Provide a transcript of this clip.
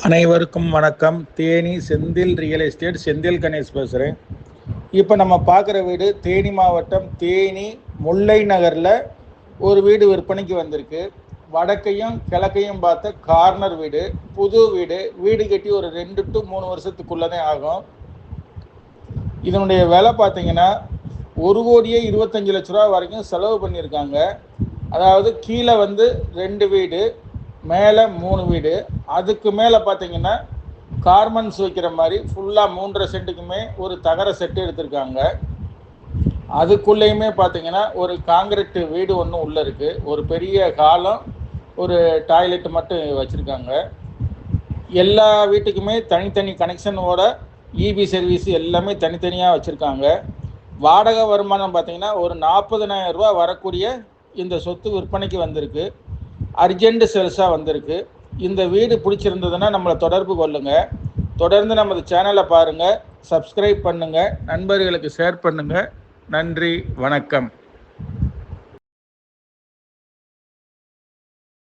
அனைவருக்கும் வணக்கம். Theni Senthil real estate Senthil Ganesh பேசுகிறேன். இப்போ நம்ம பார்க்குற வீடு தேனி மாவட்டம் தேனி முல்லை நகரில் ஒரு வீடு விற்பனைக்கு வந்திருக்கு. வடக்கையும் கிழக்கையும் பார்த்த கார்னர் வீடு, புது வீடு. வீடு கட்டி ஒரு 2 to 3 வருஷத்துக்குள்ளே தான் ஆகும். இதனுடைய விலை பார்த்தீங்கன்னா 1,25,00,000 ரூபா வரைக்கும் செலவு பண்ணியிருக்காங்க. அதாவது கீழே 2 வீடு, மேலே 3 வீடு. அதுக்கு மேலே பார்த்தீங்கன்னா கார்மெண்ட்ஸ் வைக்கிற மாதிரி ஃபுல்லாக 3.5 சென்ட்டுக்குமே ஒரு தகர செட்டு எடுத்திருக்காங்க. அதுக்குள்ளேயுமே பார்த்தீங்கன்னா ஒரு காங்கிரீட் வீடு ஒன்று உள்ளே இருக்குது. ஒரு பெரிய ஹாலும் ஒரு டாய்லெட் மட்டும் வச்சுருக்காங்க. எல்லா வீட்டுக்குமே தனித்தனி கனெக்ஷனோட இபி சர்வீஸ் எல்லாமே தனித்தனியாக வச்சுருக்காங்க. வாடகை வருமானம் பார்த்தீங்கன்னா ஒரு 40,000 ரூபா வரக்கூடிய இந்த சொத்து விற்பனைக்கு வந்திருக்கு. அர்ஜெண்ட் சேல்ஸாக வந்திருக்கு. இந்த வீடு பிடிச்சிருந்ததுன்னா நம்மளை தொடர்பு கொள்ளுங்கள். தொடர்ந்து நமது சேனலை பாருங்கள், சப்ஸ்கிரைப் பண்ணுங்கள், நண்பர்களுக்கு ஷேர் பண்ணுங்கள். நன்றி, வணக்கம்.